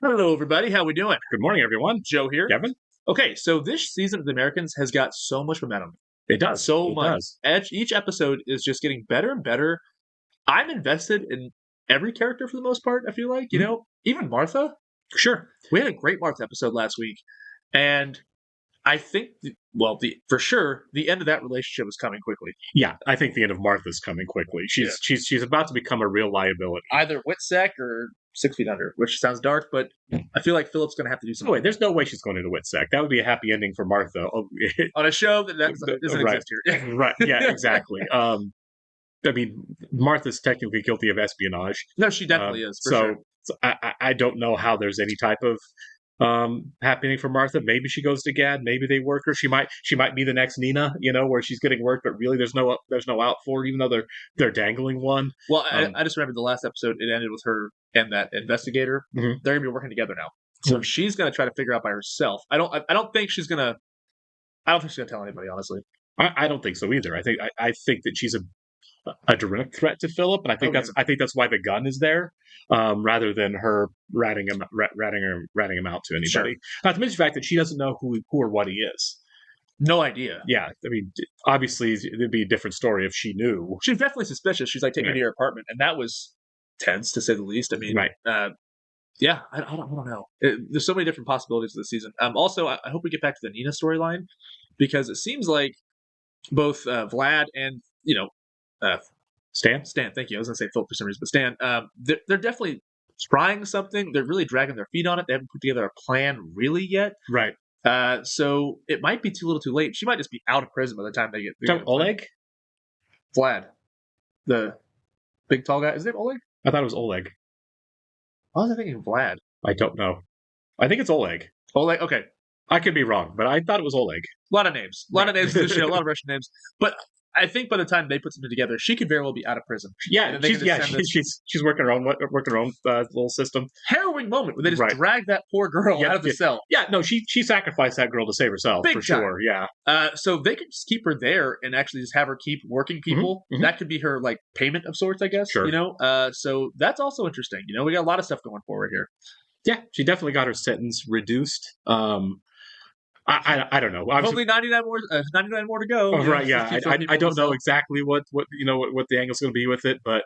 Hello, everybody. How we doing? Good morning, everyone. Joe here. Kevin? Okay, so this season of The Americans has got so much momentum. It does. So It much. does. Each episode is just getting better and better. I'm invested in every character for the most part, I feel like. Even Martha. Sure. We had a great Martha episode last week. And I think, for sure, the end of that relationship is coming quickly. Yeah, I think the end of Martha's coming quickly. She's about to become a real liability. Either Witsec or 6 Feet Under, which sounds dark, but I feel like Philip's going to have to do No something. way, there's no way she's going into Witsec. That would be a happy ending for Martha. On a show that doesn't Right. exist here. Right. Yeah, exactly. I mean, Martha's technically guilty of espionage. No, she definitely is. For sure. So I don't know how there's any type of happening for Martha. Maybe she goes to Gad. Maybe they work her. She might be the next Nina, where she's getting worked, but really there's no out for her, even though they're dangling one. Well, I just remember the last episode. It ended with her and that investigator. Mhm. They're gonna be working together now. So she's gonna try to figure out by herself. I don't think she's gonna. I don't think she's gonna tell anybody. Honestly, I don't think so either. I think that she's a direct threat to Philip, and I think that's why the gun is there, rather than her ratting him out to anybody. Sure. Not to mention the fact that she doesn't know who or what he is. No idea. Yeah, I mean, obviously it'd be a different story if she knew. She's definitely suspicious. She's like taking me to her apartment, and that was tense to say the least. I mean, Right. Yeah, I don't know. There's so many different possibilities this season. Also, I hope we get back to the Nina storyline because it seems like both Vlad and Stan? Thank you. I was going to say Philip for some reason, but Stan, they're definitely trying something. They're really dragging their feet on it. They haven't put together a plan really yet. Right. So it might be too little too late. She might just be out of prison by the time they get Oleg? Vlad. The big tall guy. Is his name Oleg? I thought it was Oleg. Why was I thinking Vlad? I don't know. I think it's Oleg. Oleg, okay. I could be wrong, but I thought it was Oleg. A lot of names. A lot of names in the show, a lot of Russian names. But I think by the time they put something together, she could very well be out of prison. Yeah, she's working her own little system. Harrowing moment where they just drag that poor girl out of the cell. Yeah, no, she sacrificed that girl to save herself Big for time. sure. Yeah. So they could just keep her there and actually just have her keep working people. Mm-hmm. That could be her like payment of sorts, I guess. Sure. So that's also interesting. We got a lot of stuff going forward here. Yeah, she definitely got her sentence reduced. I don't know. Only 99 more to go. Oh, right, yeah. I don't know exactly what the angle's going to be with it, but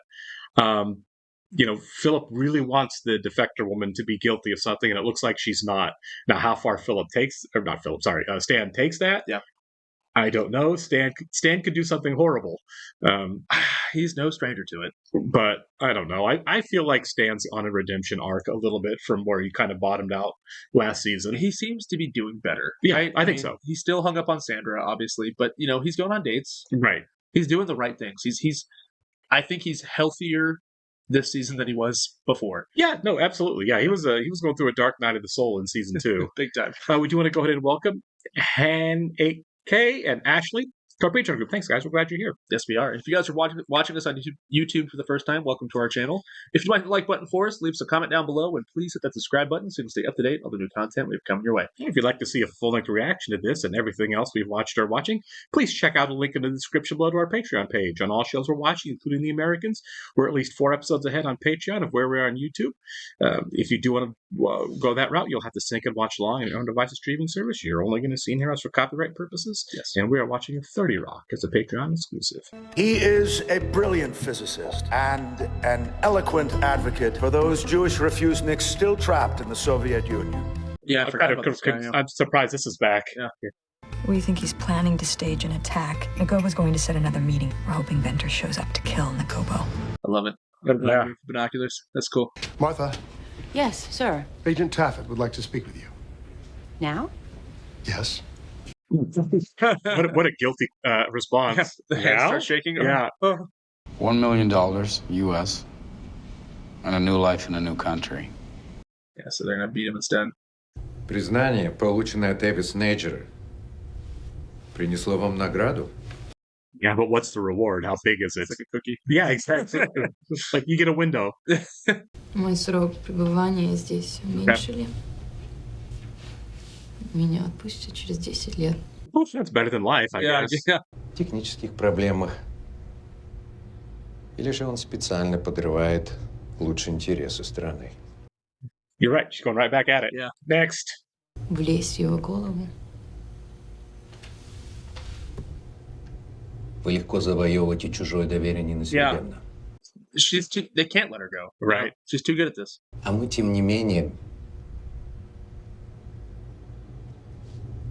Philip really wants the defector woman to be guilty of something, and it looks like she's not. Now, how far Stan takes that? Yeah. I don't know. Stan could do something horrible. He's no stranger to it. But I don't know. I feel like Stan's on a redemption arc a little bit from where he kind of bottomed out last season. He seems to be doing better. Yeah, I think so. He's still hung up on Sandra, obviously, but he's going on dates. Right. He's doing the right things. I think he's healthier this season than he was before. Yeah, no, absolutely. Yeah, he was going through a dark night of the soul in season 2. Big time. Would you want to go ahead and welcome Han 8K and Ashley to our Patreon group? Thanks, guys. We're glad you're here. Yes, we are. If you guys are watching us on YouTube for the first time, welcome to our channel. If you'd like the like button for us, leave us a comment down below, and please hit that subscribe button so you can stay up to date on the new content we've coming your way. If you'd like to see a full-length reaction to this and everything else we've watched or are watching, please check out a link in the description below to our Patreon page. On all shows we're watching, including The Americans, we're at least 4 episodes ahead on Patreon of where we are on YouTube. If you do want to go that route, you'll have to sync and watch along on your own device's streaming service. You're only going to see and hear us for copyright purposes. Yes. And we are watching 30 Rock as a Patreon exclusive. He is a brilliant physicist and an eloquent advocate for those Jewish refuseniks still trapped in the Soviet Union. Yeah, I forgot about this guy, yeah. I'm surprised this is back. Yeah. We think he's planning to stage an attack. Nagobo's going to set another meeting. We're hoping Venter shows up to kill Nagobo. I love it. Yeah. Binoculars. That's cool. Martha, Yes, sir. Agent Taffet would like to speak with you. Now? Yes. What a guilty response. The hands start shaking. Yeah. $1 million US and a new life in a new country. Yeah, so they're going to beat him instead. Признание, полученное от Эвис Нейджера, принесло вам награду? Yeah, but what's the reward? How big is it? It's like a cookie. Yeah, exactly. Like you get a window. Мой срок пребывания здесь уменьшили. Меня отпустят через 10 лет. That's better than life, I guess. Yeah. Технических проблемах. Или же он специально подрывает лучшие интересы страны? You're right. She's going right back at it. Yeah. Next. Влезть в его голову. Вы легко завоевываете чужое доверие не наследенно. They can't let her go. Right. You know? She's too good at this. А мы, тем не менее,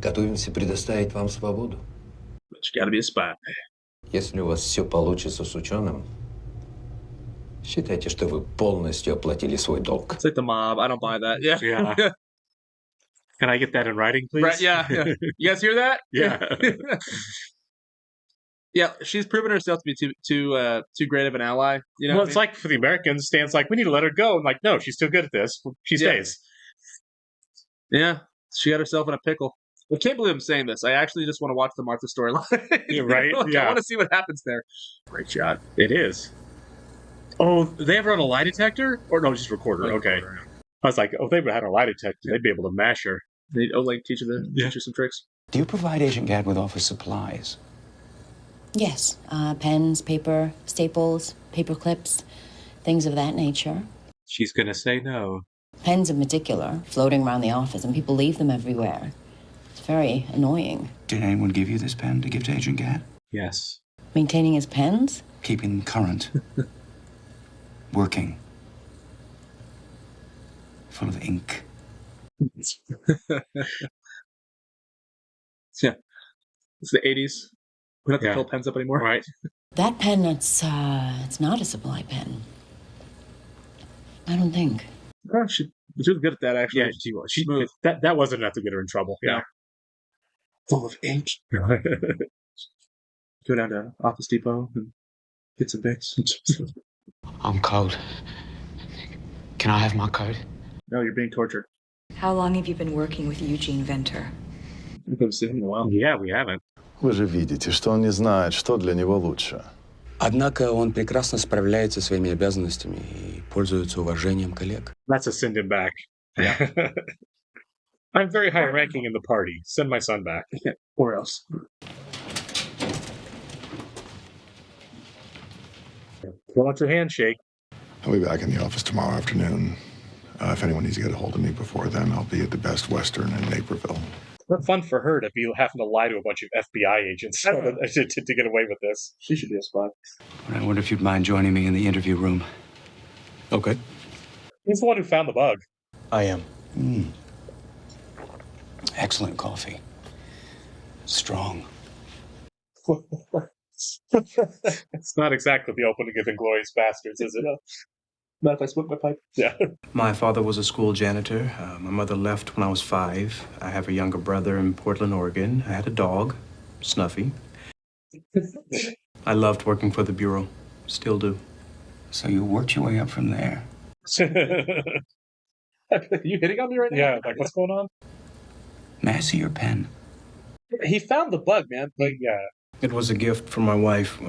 готовимся предоставить вам свободу. But she got to be a spy. Если у вас все получится с ученым, считайте, что вы полностью оплатили свой долг. It's like the mob. I don't buy that. Yeah. Yeah. Can I get that in writing, please? Right. Yeah. You guys hear that? Yeah. Yeah. She's proven herself to be too great of an ally. You know. Well, what I it's mean? like for the Americans, Stan's like, we need to let her go. I'm like, no, she's too good at this. She Yeah. stays. Yeah. She got herself in a pickle. I can't believe I'm saying this. I actually just want to watch the Martha storyline. Yeah, right? Like, Yeah. I want to see what happens there. Great shot. It is. Oh, they ever on a lie detector? Or no, just recorder. Okay. I was like, oh, if they had a lie detector, they'd be able to mash her. Need Oleg teach her some tricks. Do you provide Agent Gadd with office supplies? Yes. Pens, paper, staples, paper clips, things of that nature. She's going to say no. Pens in particular, floating around the office, and people leave them everywhere. It's very annoying. Did anyone give you this pen to give to Agent Gadd? Yes. Maintaining his pens? Keeping current. Working. Full of ink. Yeah. It's the 80s. We don't have to Yeah. fill pens up anymore. Right. That pen, it's not a supply pen. I don't think. Oh, she was good at that, actually. Yeah, she was. Smooth. That wasn't enough to get her in trouble. Yeah. Full of ink. Go down to Office Depot and get some bits. I'm cold. Can I have my coat? No, you're being tortured. How long have you been working with Eugene Venter? We haven't seen him in a while. Yeah, we haven't. Вы же видите, что он не знает, что для него лучше. Однако он прекрасно справляется со своими обязанностями и пользуется уважением коллег. Let's just send him back. Yeah. I'm very high ranking in the party. Send my son back. Or else. Want your handshake? I'll be back in the office tomorrow afternoon. If anyone needs to get a hold of me before then, I'll be at the Best Western in Naperville. What fun for her to be having to lie to a bunch of FBI agents to get away with this. She should be a spy. I wonder if you'd mind joining me in the interview room. Okay. He's the one who found the bug. I am. Excellent coffee. Strong. It's not exactly the opening of Inglourious Bastards, is it? Not if I smoke my pipe. Yeah. My father was a school janitor. My mother left when I was 5. I have a younger brother in Portland, Oregon. I had a dog, Snuffy. I loved working for the Bureau. Still do. So you worked your way up from there. Are you hitting on me right now? Yeah, like, what's going on? May I see your pen? He found the bug, man. Like, yeah. It was a gift from my wife,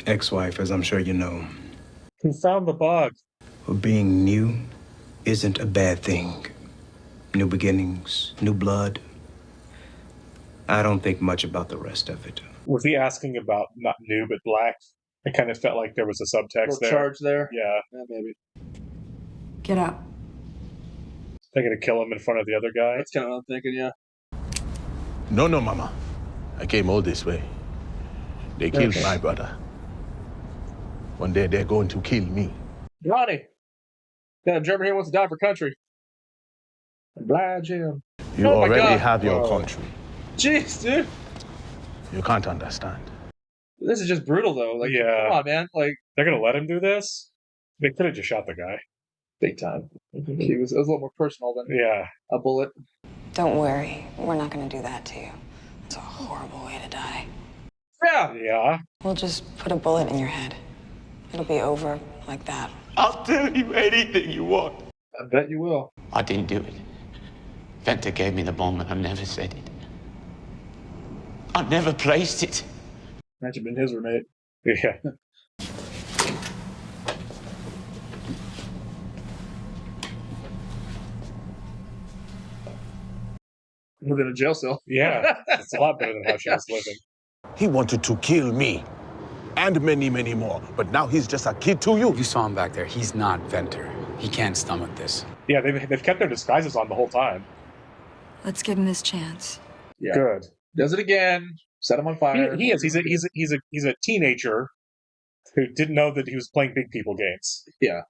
ex-wife, as I'm sure you know. He found the bug. But being new isn't a bad thing. New beginnings, new blood. I don't think much about the rest of it. Was he asking about not new but black? It kind of felt like there was a subtext there. Charge there. Yeah. Maybe. Get up. They're going to kill him in front of the other guy. That's kind of what I'm thinking, yeah. No, Mama. I came all this way. They killed my brother. One day they're going to kill me. Ronnie! Yeah, German here wants to die for country. Oblige him. You Oh my already God. have your Whoa. country. Jeez, dude. You can't understand. This is just brutal, though. Like, Yeah. come on, man. Like, They're going to let him do this? They could have just shot the guy. big time. It was a little more personal than Yeah. a bullet. Don't worry. We're not going to do that to you. It's a horrible way to die. Yeah. Yeah. We'll just put a bullet in your head. It'll be over like that. I'll tell you anything you want. I bet you will. I didn't do it. Venter gave me the bomb and I never said it. I never placed it. Imagine being his roommate. Yeah. Living in a jail cell. Yeah. It's a lot better than how she was living. He wanted to kill me. And many, many more. But now he's just a kid to you. You saw him back there. He's not Venter. He can't stomach this. Yeah, they've kept their disguises on the whole time. Let's give him his chance. Yeah. Good. Does it again. Set him on fire. He is. He's a teenager who didn't know that he was playing big people games. Yeah.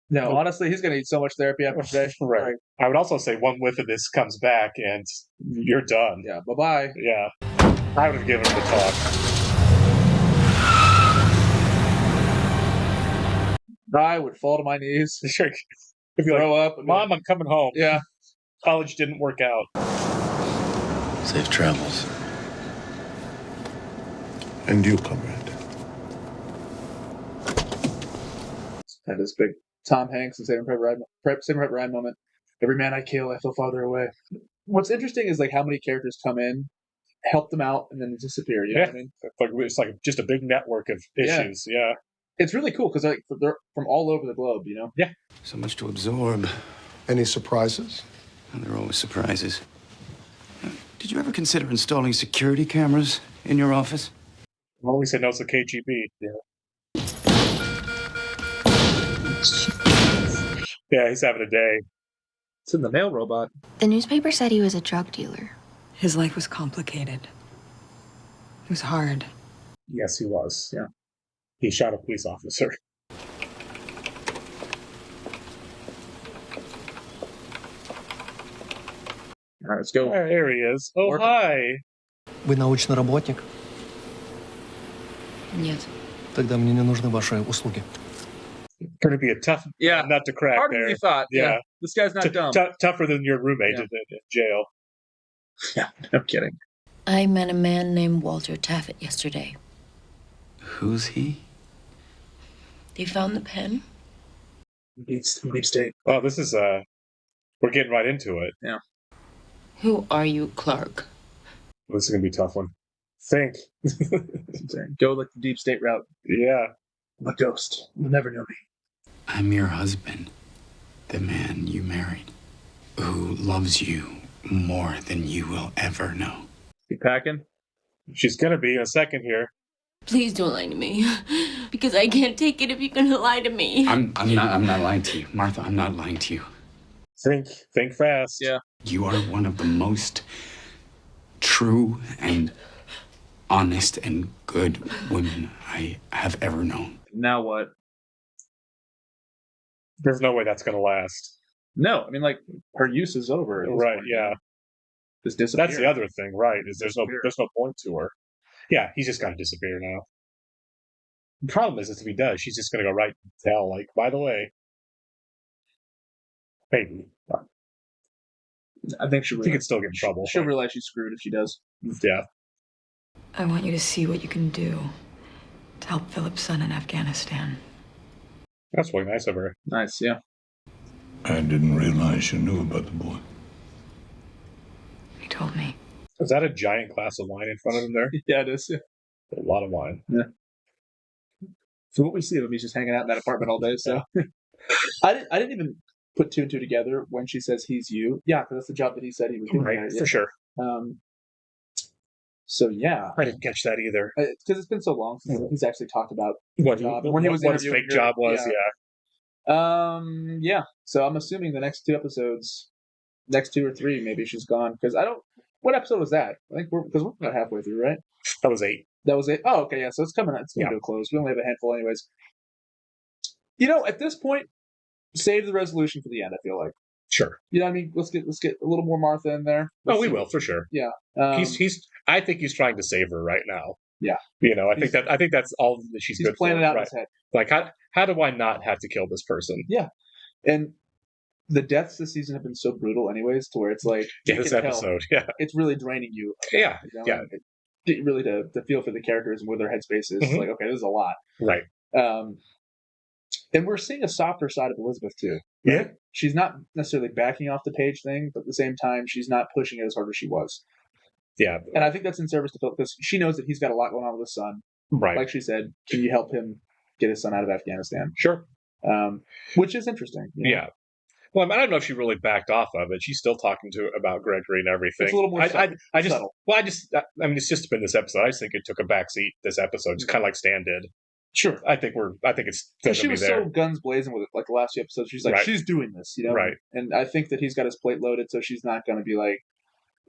No, honestly, he's going to need so much therapy after today. Right. I would also say one whiff of this comes back and you're done. Yeah. Bye-bye. Yeah. I would have given him the talk. I would fall to my knees. Sure. If you Throw up. Mom, I'm coming home. Yeah. College didn't work out. Safe travels. And you, comrade. Had this big Tom Hanks and Saving Private Ryan moment. Every man I kill, I feel farther away. What's interesting is like how many characters come in, help them out, and then disappear. You know what I mean? It's like just a big network of issues. Yeah. It's really cool because they're from all over the globe. You know? Yeah. So much to absorb. Any surprises? And there are always surprises. Did you ever consider installing security cameras in your office? Well, we said no to KGB. Yeah. Yeah, he's having a day. It's in the mail robot. The newspaper said he was a drug dealer. His life was complicated. It was hard. Yes, he was. Yeah. He shot a police officer. All right, let's go. There he is. Oh, hi. Вы научный работник? Нет. Тогда мне не нужны ваши услуги. Going to be a tough nut to crack Harder there. than you thought. Yeah. This guy's not dumb. Tougher than your roommate in jail. Yeah, no kidding. I met a man named Walter Taffet yesterday. Who's he? They found the pen. Deep state. Oh, this is we're getting right into it. Yeah. Who are you, Clark? This is gonna be a tough one. Think. Go like the deep state route. Yeah. I'm a ghost. You'll never know me. I'm your husband, the man you married, who loves you more than you will ever know. You packing? She's gonna be in a second here. Please don't lie to me. Because I can't take it if you're gonna lie to me. I'm not lying to you. Martha, I'm not lying to you. Think fast. Yeah. You are one of the most true and honest and good women I have ever known. Now what? There's no way that's gonna last. No, I mean, like, her use is over. Right, yeah. Just disappear. That's the other thing, right, is there's no point to her. Yeah, he's just gotta disappear now. The problem is if he does, she's just gonna go right and tell, like, by the way. Maybe. I think she could still get in trouble. She'll realize she's screwed if she does. Yeah. I want you to see what you can do to help Philip's son in Afghanistan. That's really nice of her. Nice, yeah. I didn't realize you knew about the boy. He told me. Is that a giant glass of wine in front of him there? Yeah, it is. Yeah. A lot of wine. Yeah. So what we see of him, he's just hanging out in that apartment all day. So I didn't even put two and two together when she says he's you. Yeah, because that's the job that he said he was doing. Right, for sure. So yeah, I didn't catch that either. Because it's been so long since he's actually talked about what his fake job was. Yeah. So I'm assuming the next 2 episodes, next 2 or 3, maybe she's gone. Because I don't. What episode was that? I think we're about halfway through, right? That was 8. That was 8. Oh, okay, yeah. So it's coming to a close. We only have a handful, anyways. You know, at this point, save the resolution for the end. I feel like. Sure. You know what I mean? Let's get a little more Martha in there. We will for sure. Yeah. I think he's trying to save her right now. Yeah. You know, I think that's all that she's good for. He's planning out in right. his head. Like how do I not have to kill this person? Yeah. And the deaths this season have been so brutal, anyways, to where it's like this episode, it's really draining you. Yeah. You know? Yeah. Really to feel for the characters and where their headspace is. Mm-hmm. Like, okay, this is a lot. Right. And we're seeing a softer side of Elizabeth too. Right? Yeah. She's not necessarily backing off the Paige thing, but at the same time, she's not pushing it as hard as she was. Yeah. And I think that's in service to Philip because she knows that he's got a lot going on with his son. Right. Like she said, can you help him get his son out of Afghanistan? Sure. Which is interesting. You know? Yeah. Well, I don't know if she really backed off of it. She's still talking about Gregory and everything. It's a little more subtle. It's just been this episode. I just think it took a backseat this episode, just kind of like Stan did. Sure. I think it's Because she going was to be there. so guns blazing with it, like the last few episodes. She's like, Right. she's doing this, you know? Right. And I think that he's got his plate loaded, so she's not going to be like,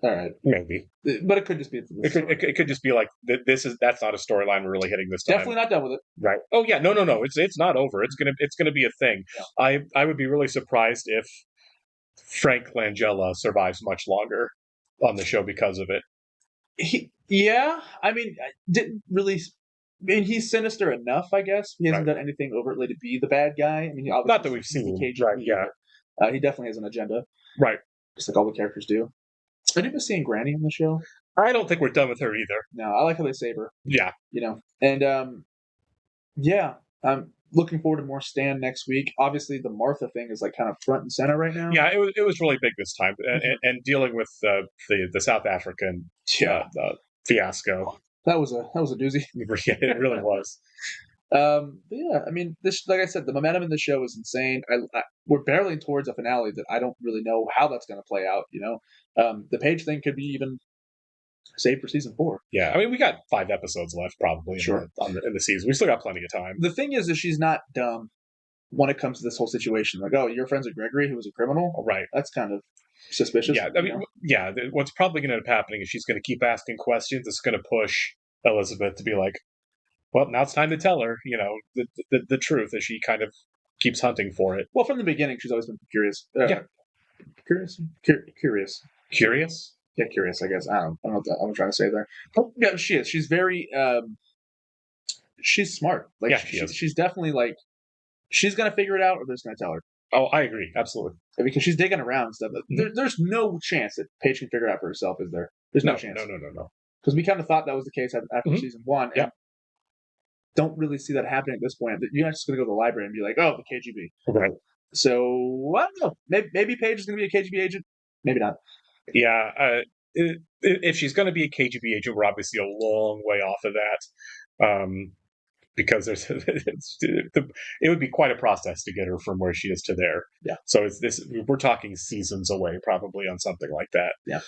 all right. Maybe. But it could just be. It could just be like that's not a storyline we're really hitting this time. Definitely not done with it. Right. Oh yeah. No. It's not over. It's gonna be a thing. Yeah. I would be really surprised if Frank Langella survives much longer on the show because of it. I mean, I didn't really. I mean, he's sinister enough, I guess. He hasn't done anything overtly to be the bad guy. I mean, obviously, not that we've seen. Right. Yeah. He definitely has an agenda. Right. Just like all the characters do. I didn't miss seeing Granny on the show. I don't think we're done with her either. No, I like how they save her. Yeah. You know, and I'm looking forward to more Stan next week. Obviously, the Martha thing is like kind of front and center right now. Yeah, it was really big this time, and dealing with the South African fiasco. That was a doozy. Yeah, it really was. But yeah, I mean, this, like I said, the momentum in the show is insane. We're barreling towards a finale that I don't really know how that's going to play out. You know, the Paige thing could be even saved for season 4. Yeah, I mean, we got 5 episodes left probably in the season. We still got plenty of time. The thing is she's not dumb when it comes to this whole situation. Like, oh, you're friends with Gregory, who was a criminal? Right. That's kind of suspicious. Yeah, I mean, what's probably going to end up happening is she's going to keep asking questions. It's going to push Elizabeth to be like, well, now it's time to tell her, you know, the truth, as she kind of keeps hunting for it. Well, from the beginning, she's always been curious. Curious? Curious? Yeah, curious, I guess. I don't know what I'm trying to say there. Oh, yeah, she is. She's very, she's smart. Like, she's definitely like, she's going to figure it out or they're just going to tell her. Oh, I agree. Absolutely. Because she's digging around and stuff. There's no chance that Paige can figure it out for herself, is there? There's no chance. No. Because we kind of thought that was the case after season 1. Yeah. And don't really see that happening at this point. You're not just going to go to the library and be like, oh, the KGB. Right. So, I don't know. Maybe Paige is going to be a KGB agent. Maybe not. Yeah. If she's going to be a KGB agent, we're obviously a long way off of that. Because it would be quite a process to get her from where she is to there. Yeah. So we're talking seasons away probably on something like that. Yeah.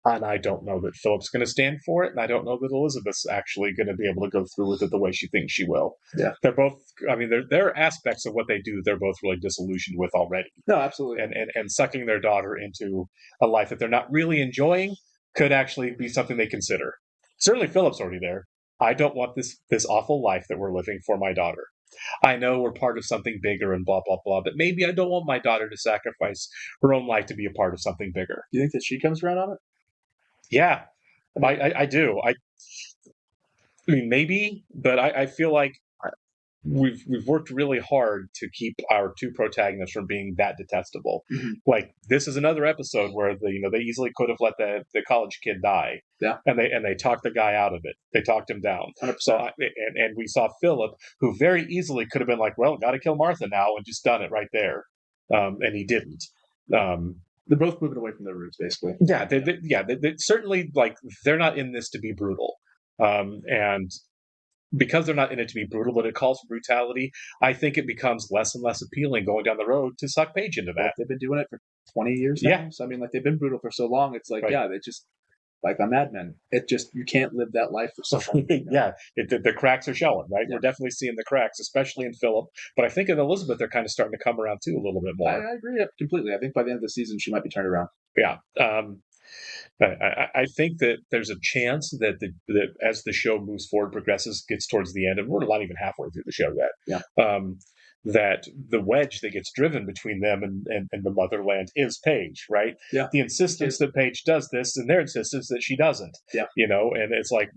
And I don't know that Philip's going to stand for it, and I don't know that Elizabeth's actually going to be able to go through with it the way she thinks she will. Yeah. They're both, I mean, there are aspects of what they do they're both really disillusioned with already. No, absolutely. And sucking their daughter into a life that they're not really enjoying could actually be something they consider. Certainly Philip's already there. I don't want this awful life that we're living for my daughter. I know we're part of something bigger and blah, blah, blah, but maybe I don't want my daughter to sacrifice her own life to be a part of something bigger. Do you think that she comes around on it? Yeah, I do. I mean, maybe, but I feel like we've worked really hard to keep our 2 protagonists from being that detestable. Mm-hmm. Like, this is another episode where they easily could have let the college kid die. Yeah, and they talked the guy out of it. They talked him down. 100%. So and we saw Philip, who very easily could have been like, well, got to kill Martha now, and just done it right there, and he didn't. They're both moving away from their roots, basically. Yeah, they certainly, like, they're not in this to be brutal, and because they're not in it to be brutal, but it calls for brutality. I think it becomes less and less appealing going down the road to suck Paige into that. Well, they've been doing it for 20 years now. Yeah. So I mean, like, they've been brutal for so long. It's like, they just, like on Mad Men, it just, you can't live that life for so long. You know? Yeah, the cracks are showing, right? Yeah. We're definitely seeing the cracks, especially in Philip. But I think in Elizabeth, they're kind of starting to come around too a little bit more. I agree completely. I think by the end of the season, she might be turned around. Yeah. I think that there's a chance that as the show moves forward, progresses, gets towards the end, and we're not even halfway through the show yet. Yeah. That the wedge that gets driven between them and the motherland is Paige, right? Yeah. The insistence that Paige does this and their insistence that she doesn't. Yeah. You know, and it's like,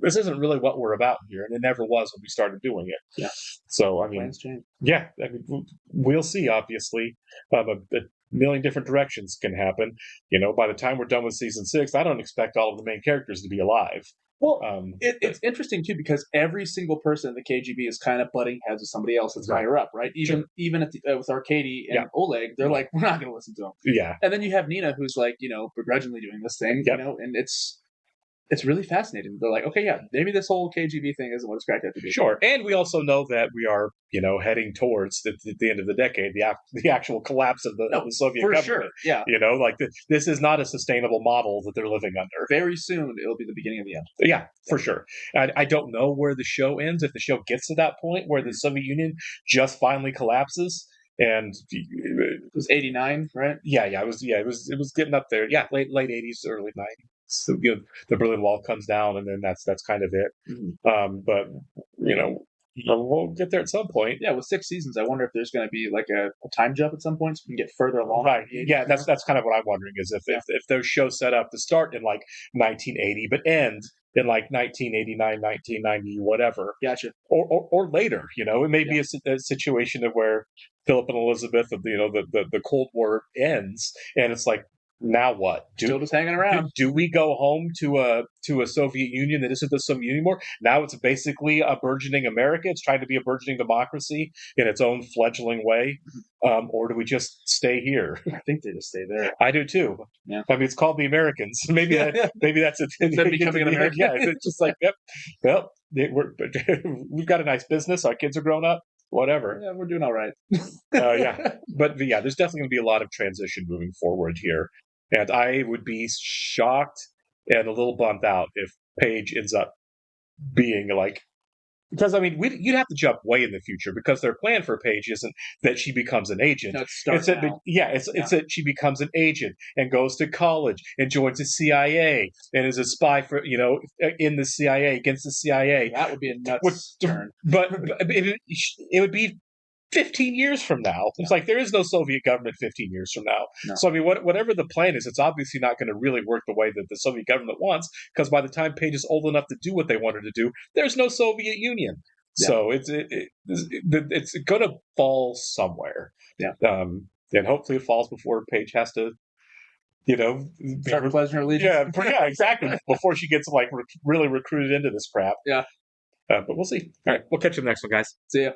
this isn't really what we're about here, and it never was when we started doing it. Yeah. So, I mean, plans change. Yeah, I mean, we'll see, obviously. A million different directions can happen. You know, by the time we're done with season 6, I don't expect all of the main characters to be alive. Well, it's interesting too, because every single person in the KGB is kind of butting heads with somebody else that's higher up, right? Even at with Arkady and Oleg, they're like, we're not going to listen to them. Yeah. And then you have Nina, who's like, begrudgingly doing this thing, and it's really fascinating. They're like, okay, yeah, maybe this whole KGB thing isn't what it's cracked out to be. Sure, and we also know that we are, heading towards the end of the decade, the actual collapse of the Soviet for government. sure. Yeah, This is not a sustainable model that they're living under. Very soon, it'll be the beginning of the end. Yeah, for sure. I don't know where the show ends. If the show gets to that point where the Soviet Union just finally collapses, and it was 89, right? Yeah, it was getting up there. Yeah, late 80s, early 90s. So the Berlin Wall comes down, and then that's kind of it. Mm-hmm. But we'll get there at some point. Yeah, with 6 seasons, I wonder if there's going to be like a time jump at some point, so we can get further along. Right. Yeah, that's kind of what I'm wondering is if those shows set up to start in like 1980, but end in like 1989, 1990, whatever. Gotcha. Or later. It may be a situation of where Philip and Elizabeth, the Cold War ends, and it's like, now what? Still just hanging around. Do we go home to a Soviet Union that isn't the Soviet Union anymore? Now it's basically a burgeoning America. It's trying to be a burgeoning democracy in its own fledgling way. Or do we just stay here? I think they just stay there. I do too. Yeah. I mean, it's called the Americans. Maybe that's it. Instead of becoming an American. Yeah, it's just like, we've got a nice business. Our kids are grown up. Whatever. Yeah, we're doing all right. But there's definitely going to be a lot of transition moving forward here. And I would be shocked and a little bummed out if Paige ends up being like, because I mean, you'd have to jump way in the future because their plan for Paige isn't that she becomes an agent. No, it's that she becomes an agent and goes to college and joins the CIA and is a spy for in the CIA against the CIA. That would be a nuts turn. But it would be 15 years from now. It's like there is no Soviet government 15 years from now. No. So I mean, whatever the plan is, it's obviously not going to really work the way that the Soviet government wants, because by the time Paige is old enough to do what they want her to do, there's no Soviet Union. Yeah. So it's going to fall somewhere. Yeah. And hopefully it falls before Paige has to, start pledging her allegiance. Yeah, exactly. Before she gets really recruited into this crap. Yeah. But we'll see. All right, we'll catch you in the next one, guys. See ya.